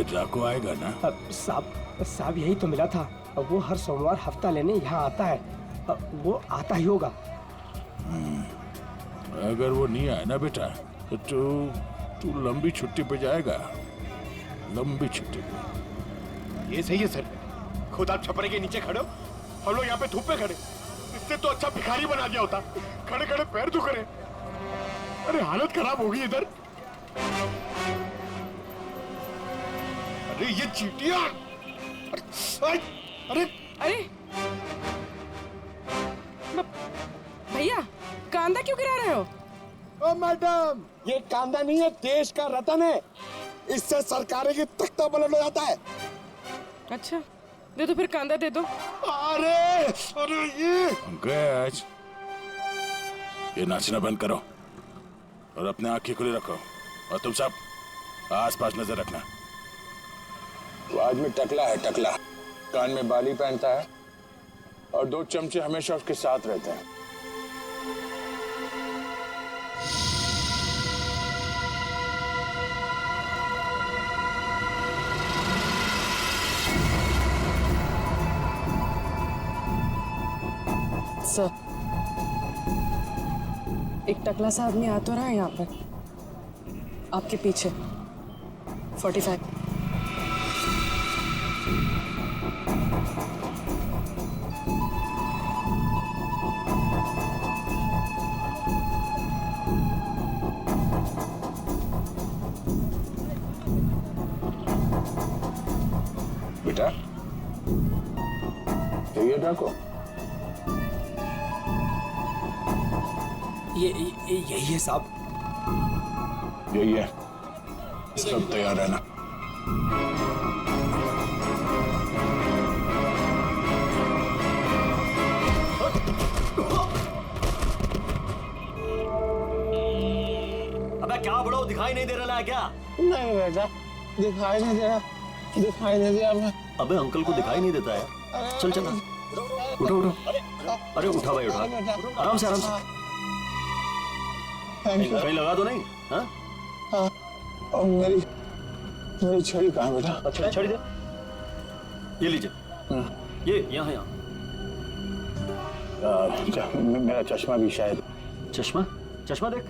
जाको आएगा ना? साहब यही तो मिला था। वो हर सोमवार हफ्ता लेने यहाँ आता है। वो आता ही होगा। अगर वो नहीं आया ना बेटा तो तू लंबी छुट्टी पे जाएगा, लंबी छुट्टी पे। ये सही है सर, खुद आप छपरे के नीचे खड़े हो, हम लोग यहाँ पे धूप में खड़े। इससे तो अच्छा भिखारी बना दिया होता, खड़े खड़े पैर दुख रहे। अरे हालत खराब होगी इधर। अरे ये चींटियां! अरे भैया कांदा क्यों गिरा रहे हो? ओ मैडम, ये कांदा नहीं है, देश का रतन है। इससे सरकारें की तख्ता पलट हो जाता है। अच्छा दे दो फिर, कांदा दे दो। अरे ये पंकज, ये नाचना बंद करो और अपने आंखें खुली रखो। और तुम सब आसपास नजर रखना। वो आदमी टकला है, टकला, कान में बाली पहनता है और 2 चमचे हमेशा उसके साथ रहते हैं। सर, एक टकला सा आदमी आ तो रहा है यहाँ पर, आपके पीछे। 45। बेटा ये डाको, यही है साहब। यही है, सब तैयार रहना। अबे क्या बड़ो, दिखाई नहीं दे रहा है क्या? नहीं बेटा, दिखाई नहीं दे रहा, दिखाई नहीं दिया मैं। अबे अंकल को दिखाई नहीं देता है। चल चल उठो उठो। अरे उठा भाई उठा, आराम से आराम से। कहीं लगा तो नहीं? हाँ और मेरी छड़ी कहाँ बेटा? अच्छा छड़ी दे, ये लीजिए। ये यहाँ यहाँ। मेरा चश्मा भी शायद। चश्मा? चश्मा देख।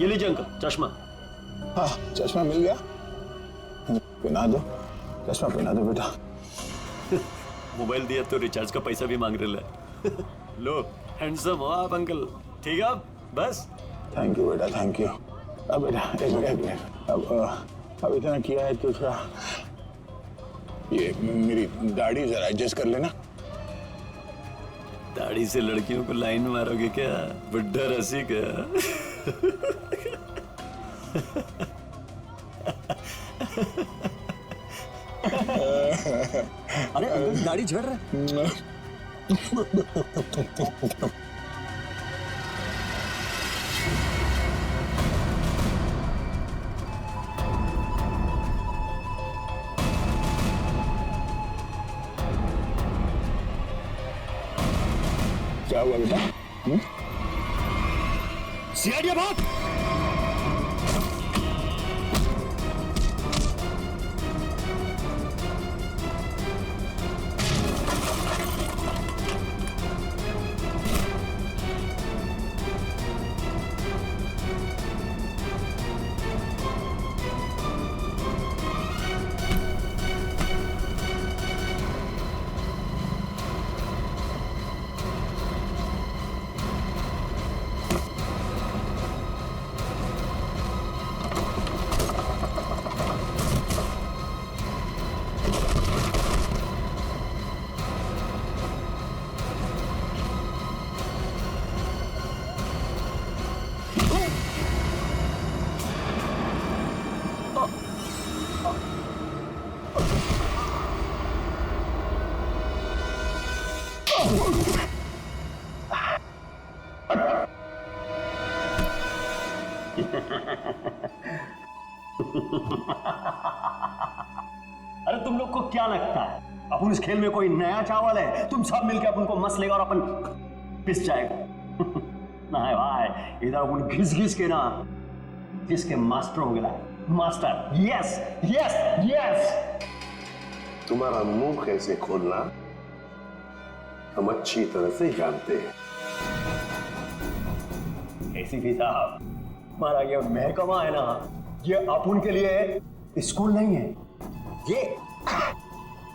ये लीजिए अंकल चश्मा। हाँ चश्मा मिल गया, पहना दो, चश्मा पहना दो बेटा। मोबाइल दिया तो रिचार्ज का पैसा भी मांग रहे है। लो हैंडसम हो आप अंकल, ठीक है बस। थैंक यू बेटा, थैंक यू। अब बेटा एक मिनट, अब इतना किया है तो थोड़ा ये मेरी दाढ़ी जरा एडजस्ट कर लेना। दाढ़ी से लड़कियों को लाइन मारोगे क्या? बुड्ढा रसी क्या? अरे अंकल दाढ़ी झड़ रहा है। क्या हुआ बेटा? सीआईडी बात। अरे तुम लोग को क्या लगता है अपन इस खेल में कोई नया चावल है? तुम सब मिलकर अपन को मस लेगा और अपन पिस जाएगा। ना है भाई, इधर अपन घिस घिस के ना जिसके मास्टर हो गया मास्टर। Yes yes yes. तुम्हारा मुंह कैसे खोलना हम अच्छी तरह से जानते हैं। एसीपी साहब, हमारा ये महकमा है ना, ये अपन के लिए स्कूल नहीं है, ये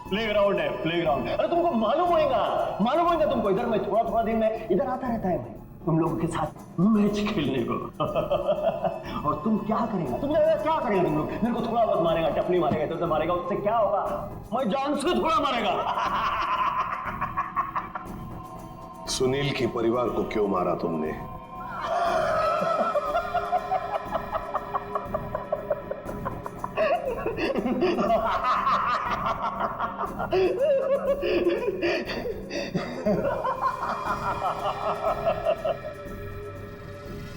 प्लेग्राउंड है, प्लेग्राउंड। अरे तुमको मालूम होगा तुमको। इधर मैं थोड़ा थोड़ा दिन में इधर आता रहता है मैं तुम लोगों के साथ मैच खेलने को। और तुम क्या करेगा, तुम क्या करेगा तुम लोग? मेरे को थोड़ा बहुत मारेगा, टपली मारेगा, इधर मारेगा, उससे क्या होगा? मैं जान से थोड़ा मारेगा। सुनील के परिवार को क्यों मारा तुमने?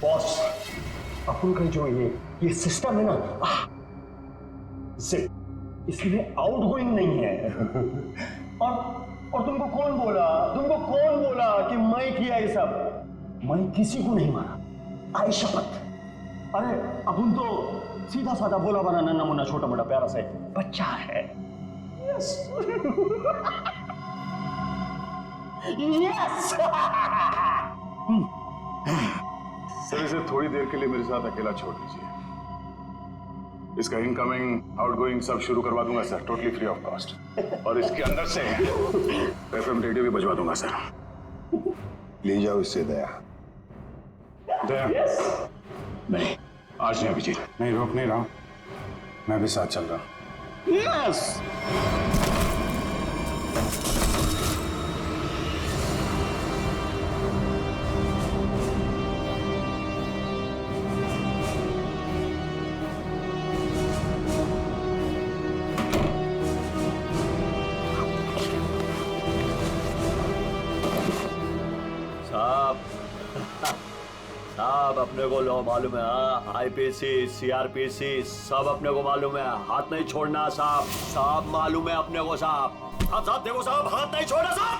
बॉस, अपन का जो ये सिस्टम है ना, इसमें आउटगोइंग नहीं है। और तुमको कौन बोला कि मैं किया ये सब? मैं किसी को नहीं मारा, आई शपथ। अरे अपन तो सीधा साधा बोला बना नन्ना मुन्ना छोटा मोटा प्यारा सा बच्चा है। Yes yes. सर इसे थोड़ी देर के लिए मेरे साथ अकेला छोड़ दीजिए। इसका इनकमिंग आउटगोइंग सब शुरू करवा दूंगा sir, totally free of cost. और इसके अंदर से एफएम रेडियो भी बजवा दूंगा सर। ले जाओ इससे दया। दया नहीं, आज नहीं अभिजीत, नहीं रोक नहीं रहा हूं, मैं भी साथ चल रहा हूं। यस। साहब अपने को लो मालूम है, आईपीसी सीआरपीसी सब अपने को मालूम है, हाथ नहीं छोड़ना साहब। साहब मालूम है अपने को साहब। साहब देखो साहब, हाथ नहीं छोड़ना साहब।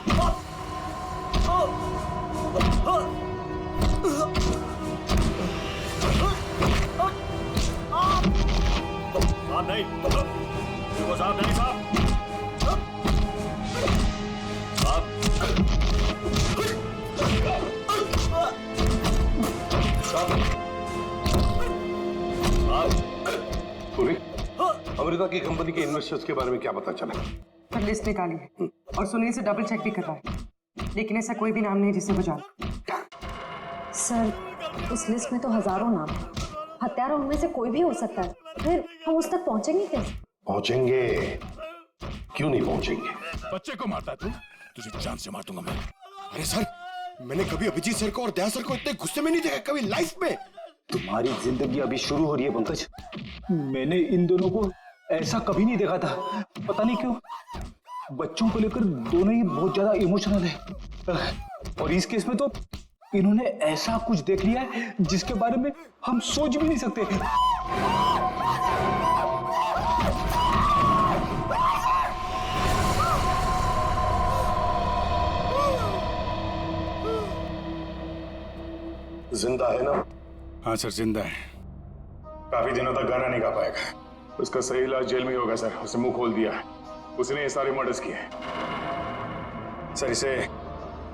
साहब नहीं, देखो साहब नहीं साहब। अमेरिका की कंपनी के इन्वेस्टर्स के बारे में क्या पता चला? पर लिस्ट निकाली है और सुनील से डबल चेक भी कर रहा है, लेकिन ऐसा कोई भी नाम नहीं जिसे वो जाने। सर उस लिस्ट में तो हजारों नाम हैं। हत्यारा उनमें से कोई भी हो सकता है, फिर हम उस तक पहुंचेंगे कैसे? पहुंचेंगे, क्यों नहीं पहुंचेंगे? बच्चे को मारता है तू, तुझे जान से मार दूंगा मैं। अरे सर, मैंने कभी अभिजीत सर को और दया सर को इतने गुस्से में नहीं देखा कभी लाइफ में। तुम्हारी जिंदगी अभी शुरू हो रही है पंकज। मैंने इन दोनों को ऐसा कभी नहीं देखा था, पता नहीं क्यों बच्चों को लेकर दोनों ही बहुत ज्यादा इमोशनल है। और इस केस में तो इन्होंने ऐसा कुछ देख लिया है जिसके बारे में हम सोच भी नहीं सकते। जिंदा है ना? हाँ सर जिंदा है, काफी दिनों तक गाना नहीं गा पाएगा। उसका सही इलाज जेल में ही होगा सर, उसे मुंह खोल दिया है, उसने ये सारे मर्डर्स किए। सर इसे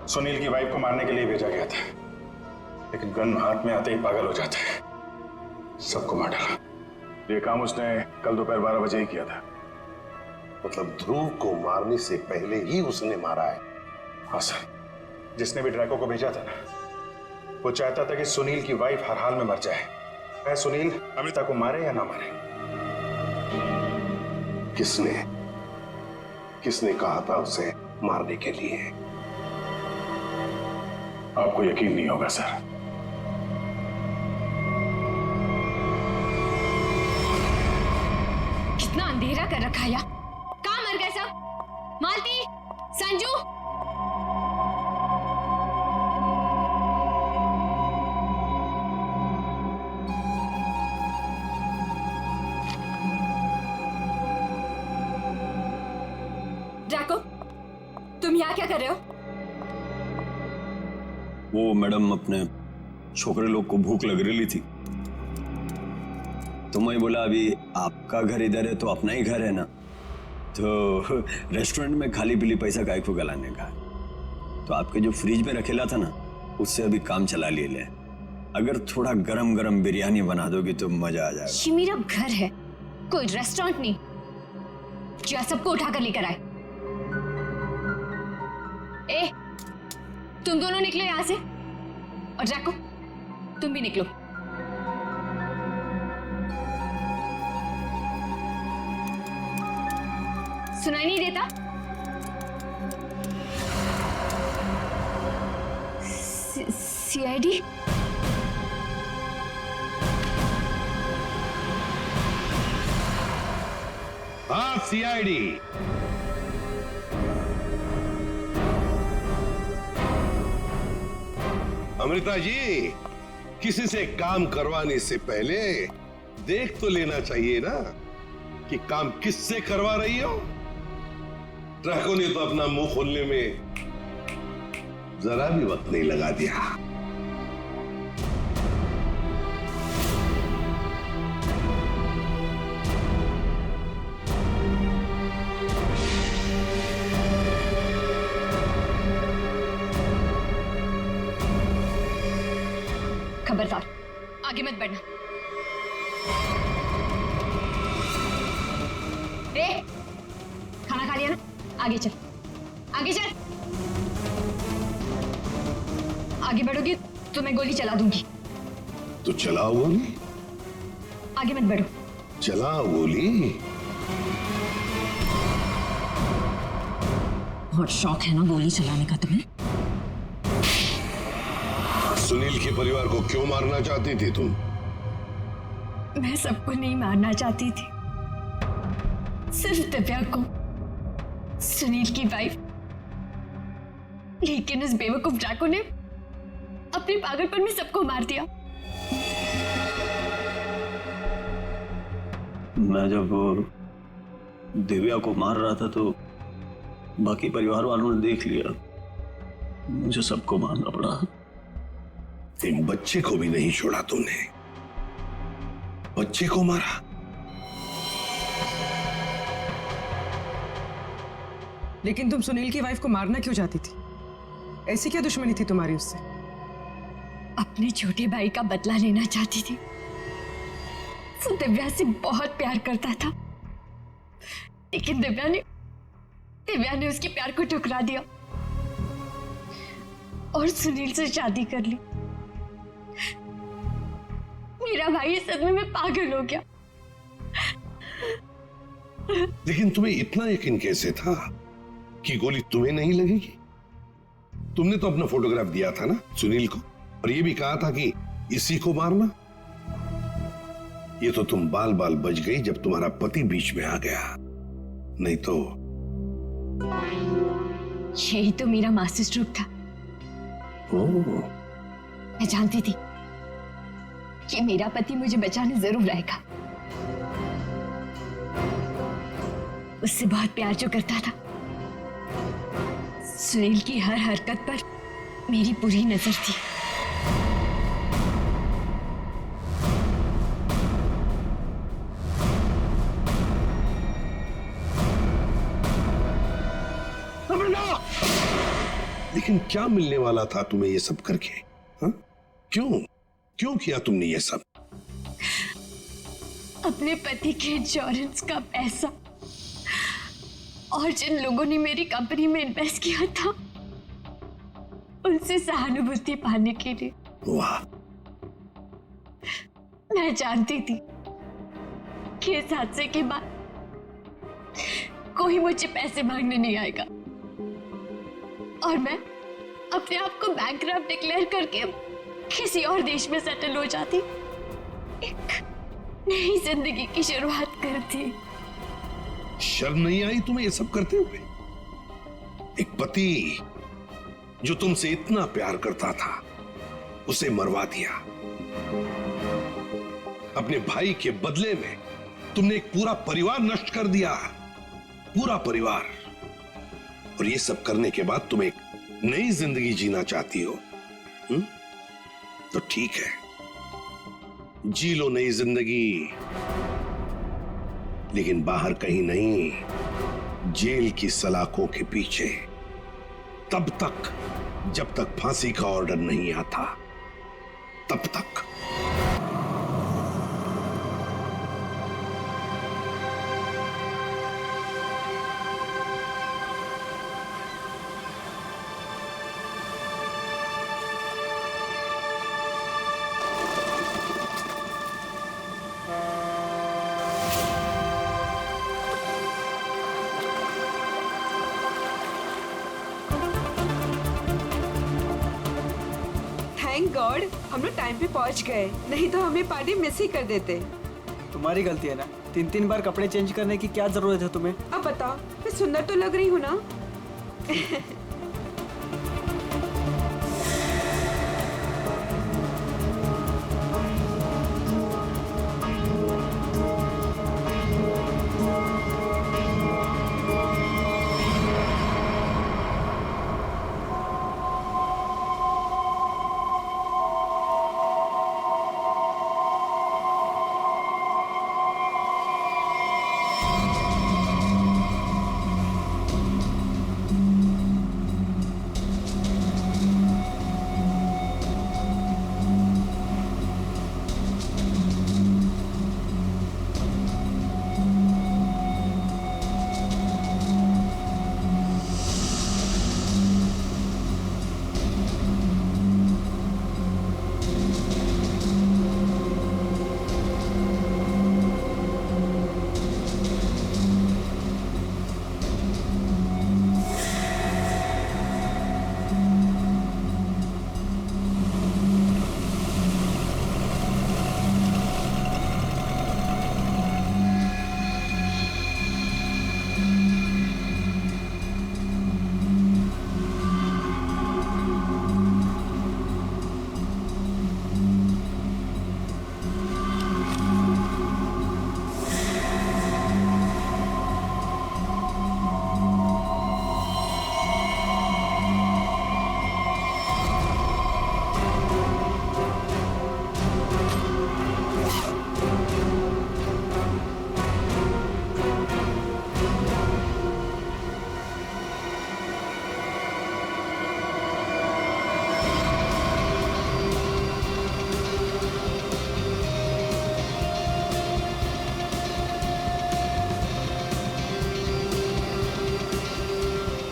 सुनील की वाइफ को मारने के लिए भेजा गया था, लेकिन गन हाथ में आते ही पागल हो जाता है, सबको मार डाला। ये काम उसने कल दोपहर 12 बजे ही किया था। मतलब ध्रुव को मारने से पहले ही उसने मारा है? हाँ सर, जिसने भी ड्रैको को भेजा था ना, वो चाहता था कि सुनील की वाइफ हर हाल में मर जाए, चाहे सुनील अमृता को मारे या ना मारे। किसने कहा था उसे मारने के लिए? आपको यकीन नहीं होगा सर। कितना अंधेरा कर रखा है, कहाँ मर गए सब? मालती, संजू, ड्रैको, तुम यहाँ क्या कर रहे हो? वो मैडम अपने छोकरे लोग को भूख लग रही थी, तो मैं बोला अभी आपका घर इधर है तो अपना ही घर है ना, तो रेस्टोरेंट में खाली पीली पैसा काय को गलाने का, तो आपके जो फ्रिज में रखेला था ना उससे अभी काम चला ले। अगर थोड़ा गरम गरम बिरयानी बना दोगी तो मजा आ जाएगा। ये मेरा घर है, कोई रेस्टोरेंट नहीं जो सबको उठाकर लेकर आए। ए, तुम दोनों निकलो यहां से, और जैको तुम भी निकलो। सुनाई नहीं देता? सीआईडी? हाँ, सीआईडी। अमृता जी, किसी से काम करवाने से पहले देख तो लेना चाहिए ना कि काम किससे करवा रही हो। ट्रकों ने तो अपना मुंह खोलने में जरा भी वक्त नहीं लगा दिया। खबरदार, आगे मत बढ़ना। ए, खाना खा लिया ना? आगे चल, आगे चल। आगे बढ़ोगी तो मैं गोली चला दूंगी। तो चलाओ गोली। आगे मत बढ़ो। चलाओ गोली। बहुत शौक है ना गोली चलाने का तुम्हें? सुनील के परिवार को क्यों मारना चाहती थी तुम? मैं सबको नहीं मारना चाहती थी, सिर्फ दिव्या को, सुनील की वाइफ। लेकिन उस बेवकूफ ड्रैको ने अपने पागलपन में सबको मार दिया। मैं जब दिव्या को मार रहा था तो बाकी परिवार वालों ने देख लिया, मुझे सबको मारना पड़ा। एक बच्चे को भी नहीं छोड़ा तुमने, बच्चे को मारा। लेकिन तुम सुनील की वाइफ को मारना क्यों चाहती थी? ऐसी क्या दुश्मनी थी तुम्हारी उससे? अपने छोटे भाई का बदला लेना चाहती थी। वो दिव्या से बहुत प्यार करता था, लेकिन दिव्या ने उसके प्यार को ठुकरा दिया और सुनील से शादी कर ली। मेरा भाई इस सदमे में पागल हो गया। लेकिन तुम्हें इतना यकीन कैसे था कि गोली तुम्हें नहीं लगेगी? तुमने तो अपना फोटोग्राफ दिया था ना सुनील को, और ये भी कहा था कि इसी को मारना। ये तो तुम बाल बाल बच गई जब तुम्हारा पति बीच में आ गया, नहीं तो। यही तो मेरा मास्टर स्ट्रोक था। मैं जानती थी कि मेरा पति मुझे बचाने जरूर आएगा। उससे बहुत प्यार जो करता था। सुनील की हर हरकत पर मेरी पूरी नजर थी। लेकिन क्या मिलने वाला था तुम्हें ये सब करके? हा? क्यों किया तुमने ये सब? अपने पति के इंश्योरेंस का पैसा और जिन लोगों ने मेरी कंपनी में इन्वेस्ट किया था उनसे सहानुभूति पाने के लिए। वाह! मैं जानती थी कि इस हादसे के बाद कोई मुझे पैसे मांगने नहीं आएगा और मैं अपने आप को बैंकरप्ट डिक्लेयर करके किसी और देश में सेटल हो जाती, एक नई जिंदगी की शुरुआत करती। शर्म नहीं आई तुम्हें ये सब करते हुए? एक पति जो तुमसे इतना प्यार करता था उसे मरवा दिया। अपने भाई के बदले में तुमने एक पूरा परिवार नष्ट कर दिया, पूरा परिवार। और ये सब करने के बाद तुम एक नई जिंदगी जीना चाहती हो? तो ठीक है, जी लो नई जिंदगी, लेकिन बाहर कहीं नहीं, जेल की सलाखों के पीछे, तब तक जब तक फांसी का ऑर्डर नहीं आता, तब तक। थैंक गॉड हम लोग टाइम पे पहुंच गए, नहीं तो हमें पार्टी मिस ही कर देते। तुम्हारी गलती है ना, 3-3 बार कपड़े चेंज करने की क्या जरूरत है तुम्हें? अब बताओ, मैं सुंदर तो लग रही हूँ ना?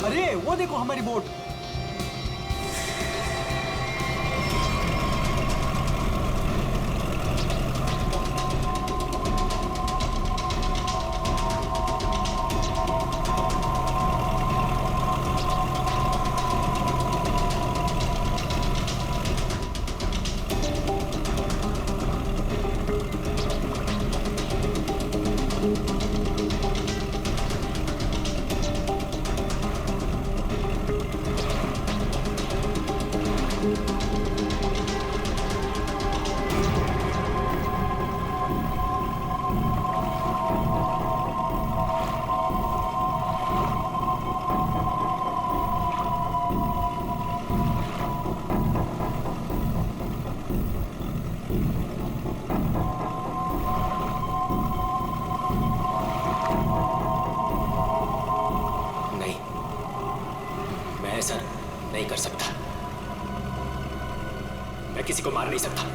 अरे वो देखो हमारी बोट। ऐसा नहीं कर सकता। मैं किसी को मार नहीं सकता।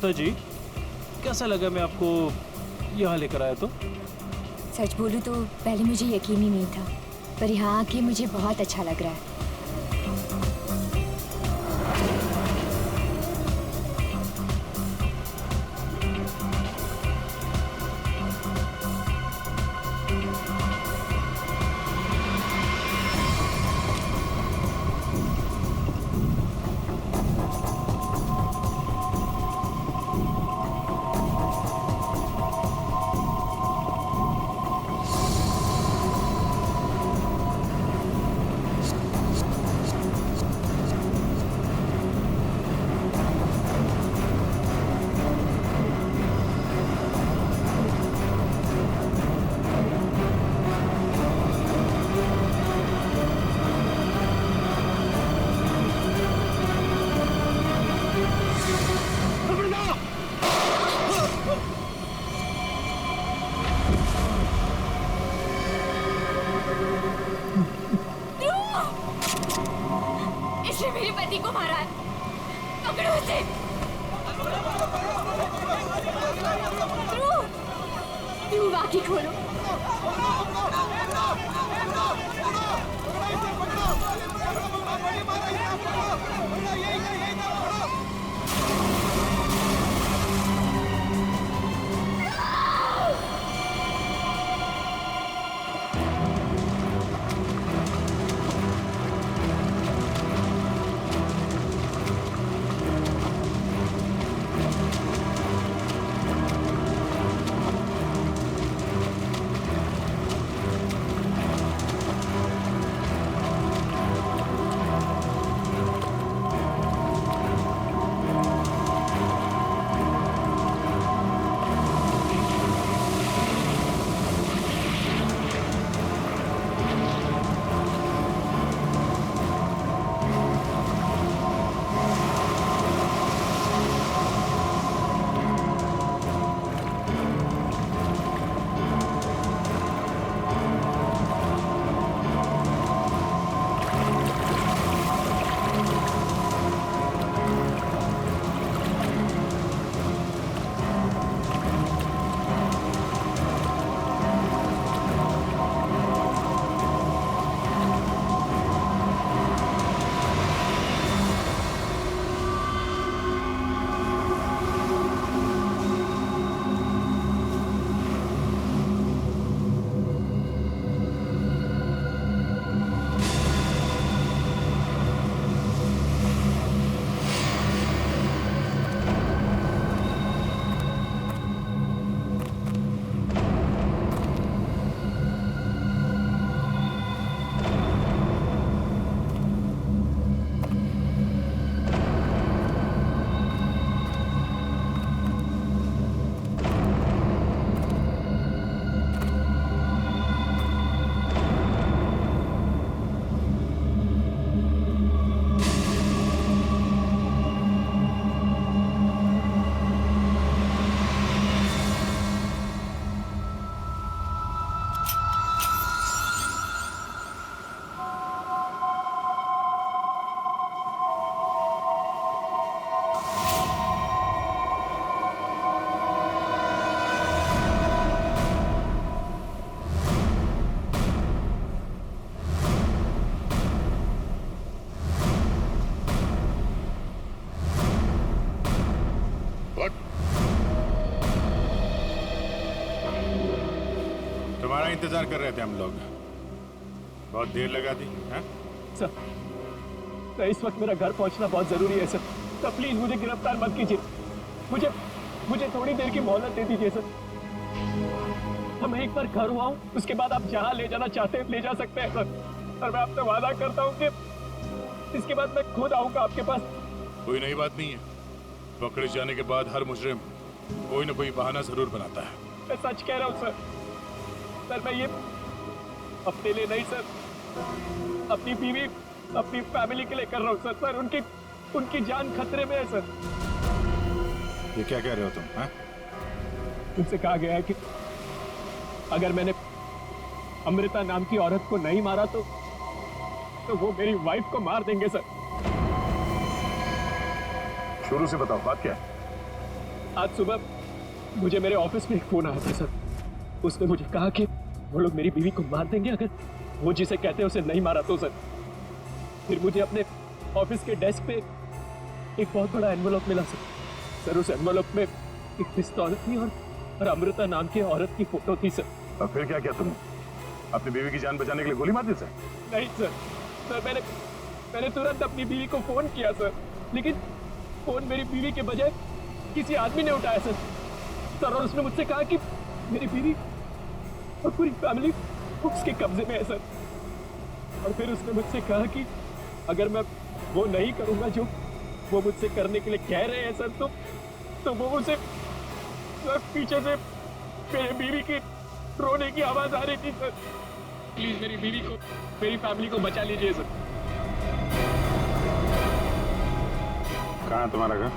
माता जी, कैसा लगा मैं आपको यहाँ लेकर आया तो? सच बोलूं तो पहले मुझे यकीन ही नहीं था, पर यहाँ आके मुझे बहुत अच्छा लग रहा है। इसने मेरे पति को मारा है, पकड़ो उसे। ध्रुव, आंखें खोलो। तुम्हारा इंतजार कर रहे थे हम लोग, बहुत देर लगा दी हैं? सर, इस वक्त मेरा घर पहुंचना बहुत जरूरी है सर। प्लीज मुझे गिरफ्तार मत कीजिए, मुझे थोड़ी देर की मोहलत दे दीजिए सर। मैं एक बार घर हुआ हूँ, उसके बाद आप जहाँ ले जाना चाहते हैं ले जा सकते हैं सर। और मैं आपसे वादा करता हूँ कि इसके बाद मैं खुद आऊंगा आपके पास। कोई नई बात नहीं है, पकड़े जाने के बाद हर मुजरिम कोई ना कोई बहाना जरूर बनाता है। मैं सच कह रहा हूँ सर। मैं ये अपने लिए नहीं सर, अपनी बीवी, अपनी फैमिली के लिए कर रहा हूँ सर। उनकी जान खतरे में है सर। ये क्या कह रहे हो तुम? हाँ? उनसे कहा गया है कि अगर मैंने अमृता नाम की औरत को नहीं मारा तो वो मेरी वाइफ को मार देंगे सर। शुरू से बताओ, बात क्या है? आज सुबह मुझे मेरे ऑफिस में एक फोन आया था सर। उसने मुझे कहा कि वो लोग मेरी बीवी को मार देंगे अगर वो जिसे कहते हैं उसे नहीं मारा तो सर। फिर मुझे अपने ऑफिस के डेस्क पे एक बहुत बड़ा एनवेलप मिला सर। उस एनवेलप में एक पिस्तौल थी और अमृता नाम की औरत की फोटो थी सर। अब फिर क्या किया तुमने? अपनी बीवी की जान बचाने के लिए गोली मार दी सर? नहीं सर मैंने तुरंत अपनी बीवी को फोन किया सर, लेकिन फोन मेरी बीवी के बजाय किसी आदमी ने उठाया सर। और उसने मुझसे कहा कि मेरी बीवी और पूरी फैमिली उसके कब्जे में है सर। और फिर उसने मुझसे कहा कि अगर मैं वो नहीं करूंगा जो वो मुझसे करने के लिए कह रहे हैं सर, तो वो मुझसे पीछे से मेरी बीवी की रोने की आवाज आ रही थी सर। प्लीज मेरी बीवी को, मेरी फैमिली को बचा लीजिए सर। कहाँ है तुम्हारा घर?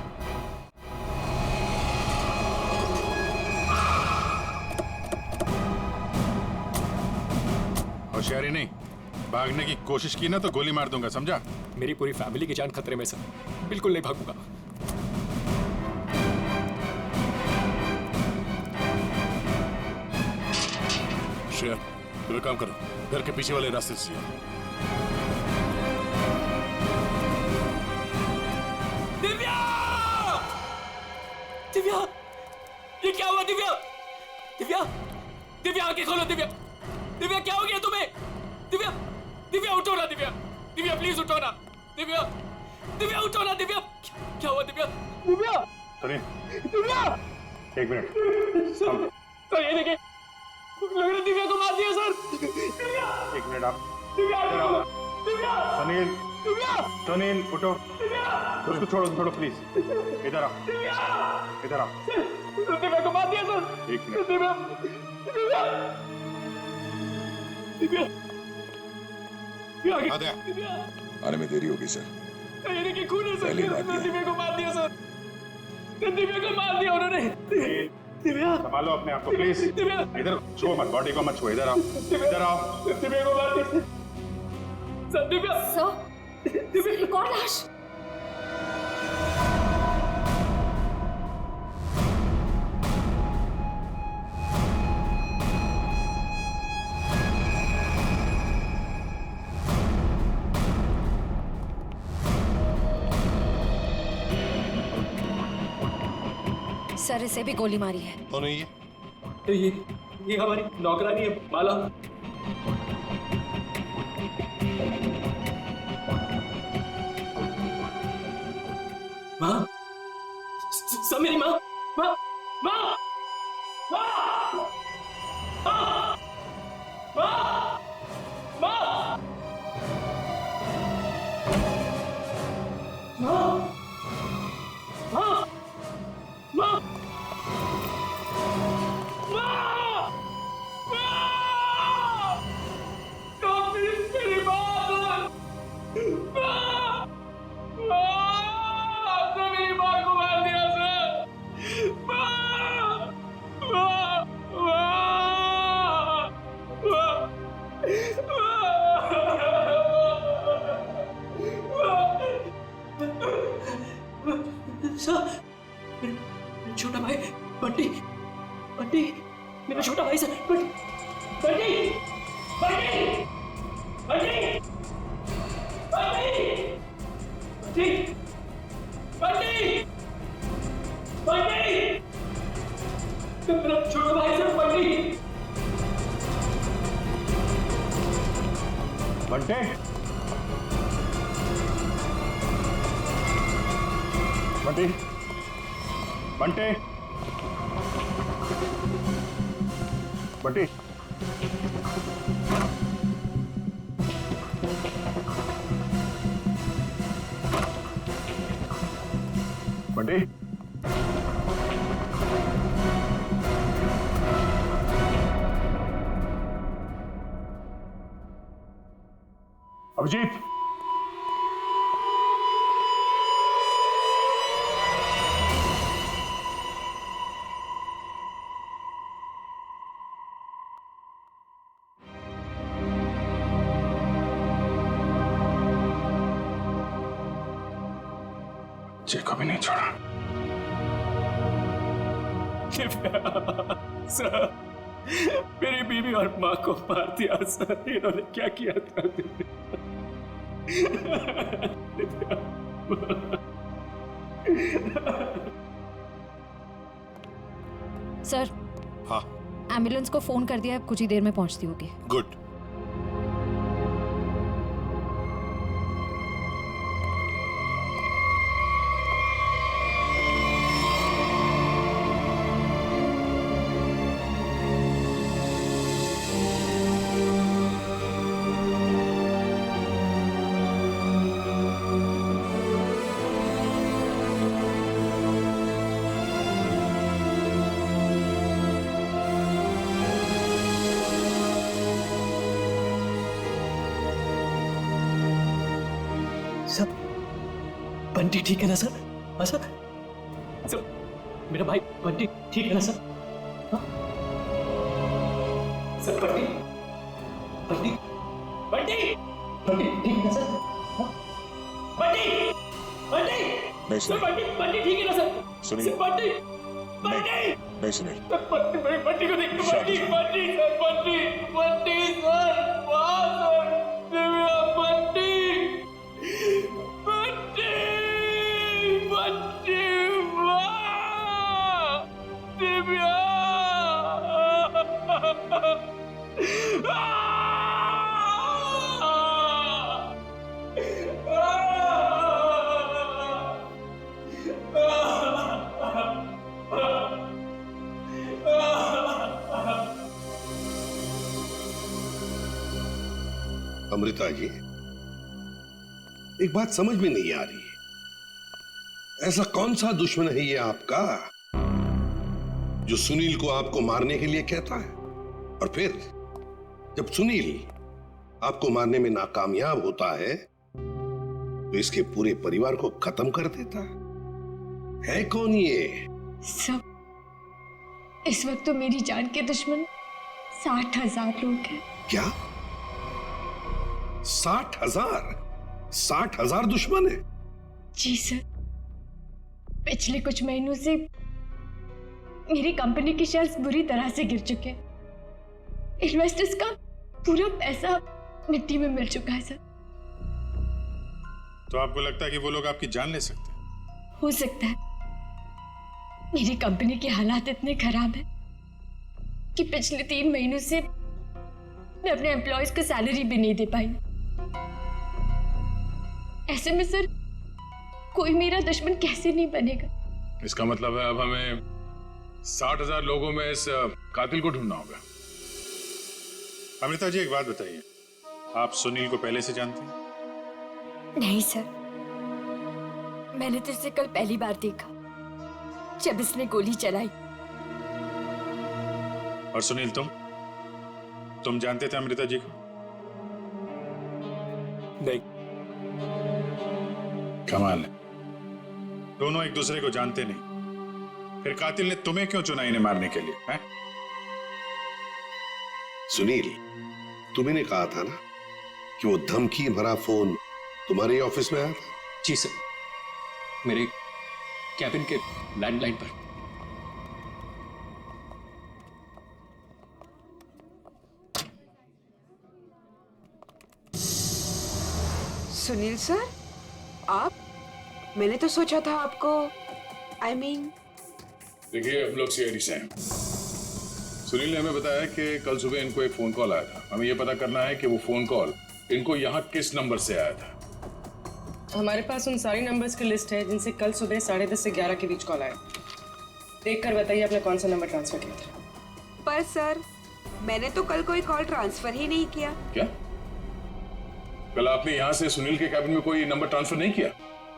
होशियारी नहीं, भागने की कोशिश की ना तो गोली मार दूंगा, समझा? मेरी पूरी फैमिली की जान खतरे में सर, बिल्कुल नहीं भागूंगा। शेर, तुम एक काम करो, घर के पीछे वाले रास्ते से जाओ। दिव्या! दिव्या! ये क्या हुआ दिव्या? दिव्या! दिव्या आंखें खोलो दिव्या! दिव्या क्या हो गया तुम्हें? दिव्या! दिव्या उठो ना दिव्या! दिव्या प्लीज उठो ना! दिव्या! दिव्या उठो ना दिव्या! क्या हुआ दिव्या? दिव्या! सुनिए, दिव्या! एक मिनट। सर ये देखिए, लग रहा दिव्या को मार दिया सर। दिव्या! एक मिनट आप। दिव्या! दिव्या! सुनील, दिव्या! सुनील उठो। दिव्या! उसको छोड़ो प्लीज। इधर आओ, इधर आओ। दिव्या को मार दिया सर। एक मिनट। दिव्या! दिव्या! दिव्या! दिव्या! आने में देरी होगी सर। ये देखिए खून है सर। पहली बात ये। दिव्या को मार दिया सर। दिव्या को मार दिया उन्होंने। दिव्या! संभालो अपने आप को प्लीज। दिव्या! इधर छुओ मत, बॉडी को मत छुओ। इधर आओ, इधर आओ। दिव्या को मार दिया सर। दिव्या! दिव्या एक और लाश। सर इसे भी गोली मारी है। कौन है ये? ये हमारी नौकरानी है माला। माँ, सब मेरी माँ, माँ, माँ, माँ, माँ, माँ, माँ, माँ, माँ, माँ, छोटा भाई बंटी, बंटी मेरा छोटा भाई सर। बंटी, बंटी, बंटी, बंटी, बंटी, बंटी, बंटी, मेरा छोटा भाई सर। बंटी, बंटे, बंटी, बंटे, बंटी, बंटी, अभिजीत, जे को भी नहीं छोड़ा। सर, मेरी बीवी और माँ को मार दिया सर। इन्होंने क्या किया था? सर, हाँ एम्बुलेंस को फोन कर दिया, कुछ ही देर में पहुंचती होगी। गुड। सर, बंटी ठीक है ना सर? हाँ सर, मेरा भाई बंटी ठीक है ना सर? हाँ? सर बंटी बंटी बंटी बंटी ठीक है ना सर? हाँ? बंटी बंटी नहीं सर, बंटी ठीक है ना सर? सुनिए। बंटी बंटी नहीं सुनील, बंटी को देखो। बंटी बंटी सर, बंटी बंटी सर, वाह सर, दिव्या बंटी बंटी बंटी, वाह दिव्या। अमृता जी, एक बात समझ में नहीं आ रही है, ऐसा कौन सा दुश्मन है ये आपका जो सुनील को आपको मारने के लिए कहता है, और फिर जब सुनील आपको मारने में नाकामयाब होता है तो इसके पूरे परिवार को खत्म कर देता है कौन ये? सब, इस वक्त तो मेरी जान के दुश्मन 60,000 लोग हैं। क्या 60,000? 60,000 दुश्मन है? जी सर, पिछले कुछ महीनों से मेरी कंपनी के शेयर्स बुरी तरह से गिर चुके हैं। इन्वेस्टर्स का पूरा पैसा मिट्टी में मिल चुका है सर। तो आपको लगता है कि वो लोग आपकी जान ले सकते हैं? हो सकता है। मेरी कंपनी के हालात इतने खराब हैं कि पिछले 3 महीनों से मैं अपने एम्प्लॉयज को सैलरी भी नहीं दे पाई। ऐसे में सर कोई मेरा दुश्मन कैसे नहीं बनेगा? इसका मतलब है अब हमें 60,000 लोगों में इस कातिल को ढूंढना होगा। अमृता जी, एक बात बताइए, आप सुनील को पहले से जानते हैं? नहीं सर, मैंने तो इसे कल पहली बार देखा जब इसने गोली चलाई। और सुनील, तुम जानते थे अमृता जी को? नहीं। कमाल है, दोनों एक दूसरे को जानते नहीं, फिर कातिल ने तुम्हें क्यों चुना इन्हें मारने के लिए? है? सुनील, तुम्हें कहा था ना कि वो धमकी भरा फोन तुम्हारे ऑफिस में आया था? जी सर, मेरे कैबिन के लैंडलाइन पर। सुनील सर, आप? मैंने तो सोचा था आपको देखिए, हम लोग सीआईडी से हैं। सुनील ने हमें बताया कि कल सुबह इनको एक फोन कॉल आया था। हमें यह पता करना है कि वो फोन कॉल इनको यहाँ किस नंबर से आया था। हमारे पास उन सारे नंबर्स की लिस्ट है जिनसे कल सुबह 10:30 से 11 के बीच कॉल आया। देखकर बताइए आपने कौन सा नंबर ट्रांसफर किया था। पर सर, मैंने तो कल कोई कॉल ट्रांसफर ही नहीं किया। क्या? कल आपने यहाँ से सुनील के कैबिन में कोई नंबर ट्रांसफर नहीं किया?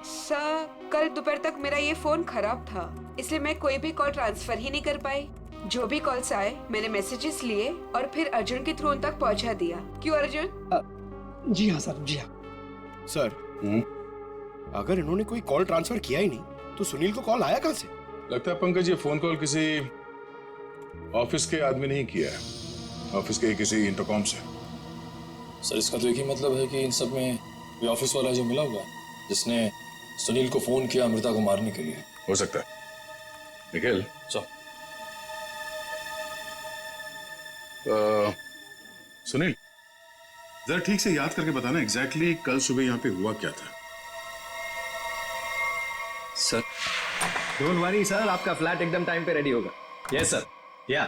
सर, कल दोपहर तक मेरा ये फोन खराब था, इसलिए मैं कोई भी कॉल ट्रांसफर ही नहीं कर पाई। जो भी कॉल्स आए मैंने मैसेजेस लिए और फिर अर्जुन के थ्रू उन तक पहुंचा दिया। क्यों अर्जुन? जी हाँ सर, जी हाँ सर। अगर इन्होंने कोई कॉल ट्रांसफर किया ही नहीं तो सुनील को कॉल आया कहां से? लगता है पंकज ये फोन कॉल किसी ऑफिस के आदमी ने ही किया है, ऑफिस के किसी इंटरकॉम से। सर, इसका तो एक ही मतलब है कि इन सब में ये ऑफिस वाला जो मिला हुआ है जिसने सुनील को फोन किया अमृता को मारने के लिए। हो सकता है। निखिल, सर, सुनील, जरा ठीक से याद करके बताना एग्जैक्टली कल सुबह यहाँ पे हुआ क्या था। सर डोंट वरी सर, आपका फ्लैट एकदम टाइम पे रेडी होगा। यस सर, या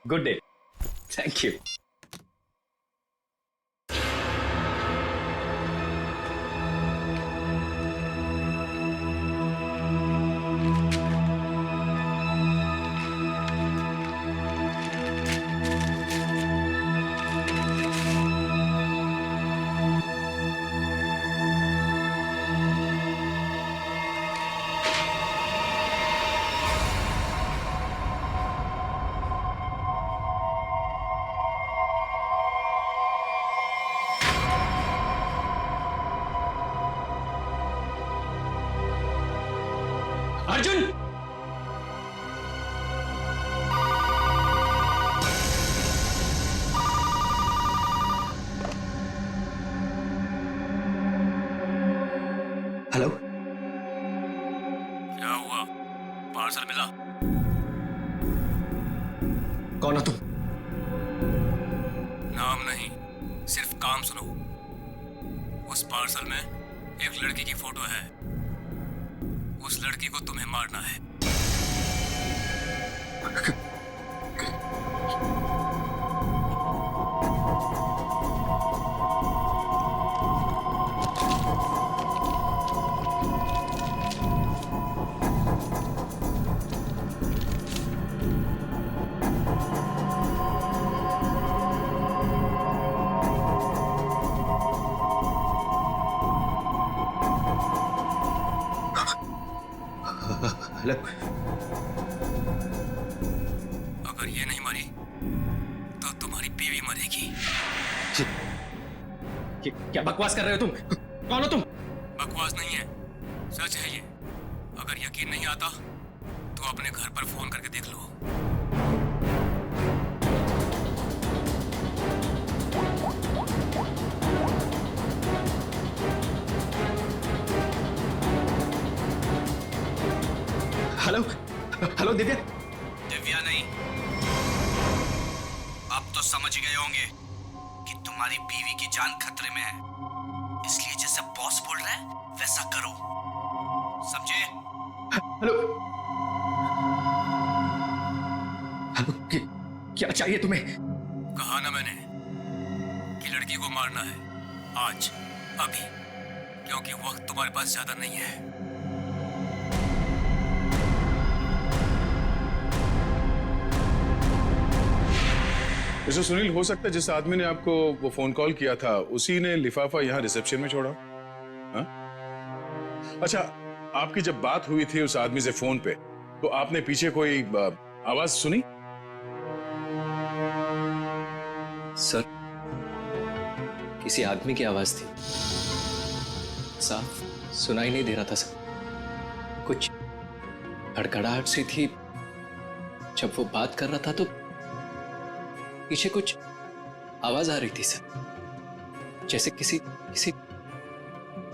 good day, thank you. Arjun! Hello, क्या हुआ? पार्सल मिला? कौन हो तुम? नाम नहीं, सिर्फ काम सुनो। उस पार्सल में एक लड़की की फोटो है। उस लड़की को तुम्हें मारना है। हेलो, अगर ये नहीं मरी तो तुम्हारी बीवी मरेगी। क्या बकवास कर रहे हो तुम? कौन हो तुम? बकवास नहीं है, सच है ये। अगर यकीन नहीं आता तो अपने घर पर फोन करके देख लो। Hello, hello Divya. दिव्या नहीं, अब तो समझ गए होंगे कि तुम्हारी बीवी की जान खतरे में है, इसलिए जैसे बॉस बोल रहा है वैसा करो, समझे? हेलो, हेलो, क्या चाहिए तुम्हें? कहा ना मैंने कि लड़की को मारना है, आज, अभी, क्योंकि वक्त तुम्हारे पास ज्यादा नहीं है। वैसे सुनील, हो सकता है जिस आदमी ने आपको वो फोन कॉल किया था उसी ने लिफाफा यहाँ रिसेप्शन में छोड़ा। हा? अच्छा, आपकी जब बात हुई थी उस आदमी से फोन पे, तो आपने पीछे कोई आवाज सुनी? सर, किसी आदमी की आवाज थी, साफ सुनाई नहीं दे रहा था सर। कुछ खड़खड़ाहट सी थी। जब वो बात कर रहा था तो पीछे कुछ आवाज आ रही थी सर, जैसे किसी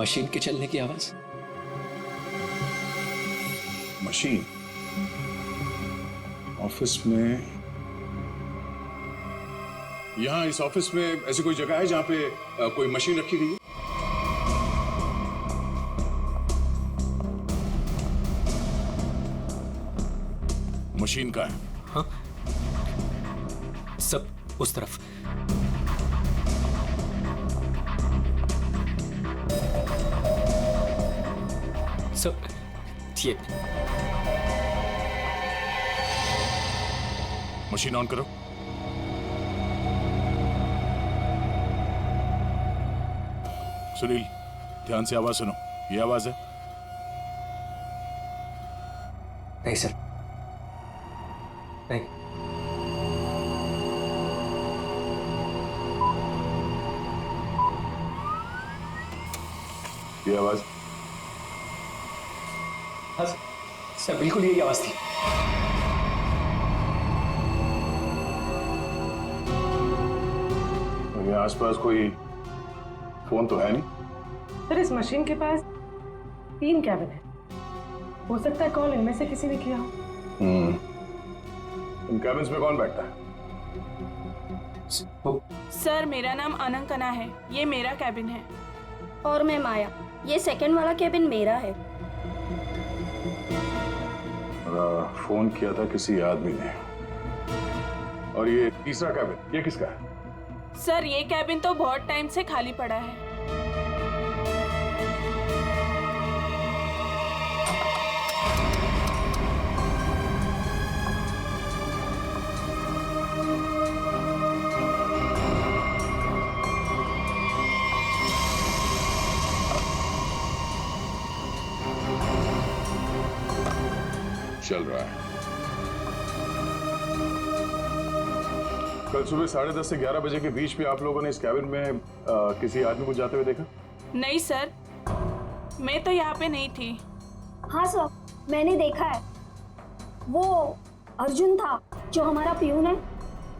मशीन के चलने की आवाज। मशीन? ऑफिस में? यहाँ इस ऑफिस में ऐसी कोई जगह है जहां पे कोई मशीन रखी गई है? मशीन का है? हाँ? सब उस तरफ। सब ये मशीन ऑन करो। सुनील, ध्यान से आवाज सुनो। ये आवाज है? नहीं सर, नहीं। ये आवाज? हाँ सर, बिल्कुल यही आवाज थी। और ये आसपास कोई फोन तो है नहीं? सर, इस मशीन के पास 3 कैबिन है, हो सकता है कॉल इनमें से किसी ने किया हो। इन कैबिन्स में कौन बैठता है? सर मेरा नाम अनंकना है, ये मेरा कैबिन है। और मैं माया, ये सेकंड वाला कैबिन मेरा है। फोन किया था किसी आदमी ने। और ये तीसरा कैबिन, ये किसका है? सर ये कैबिन तो बहुत टाइम से खाली पड़ा है। चल रहा है। कल सुबह 10:30 से 11 बजे के बीच में आप लोगों ने इस कैबिन में किसी आदमी को जाते हुए देखा? नहीं सर, मैं तो यहाँ पे नहीं थी। हाँ सर, मैंने देखा है। वो अर्जुन था जो हमारा पियून है।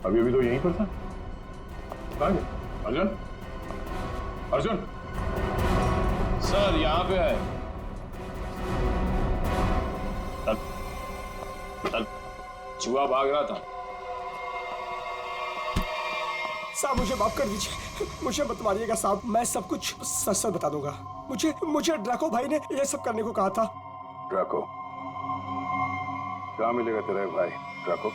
अभी अभी तो यहीं पर था। कहाँ गया? अर्जुन? अर्जुन? सर यहाँ पे है। चूहा भाग रहा था। साहब मुझे माफ कर दीजिए, मुझे मत मारिएगा साहब, मैं सब कुछ सच सच बता दूंगा। मुझे ड्रैको भाई ने ये सब करने को कहा था। ड्रैको? कहाँ मिलेगा तेरा भाई ड्रैको?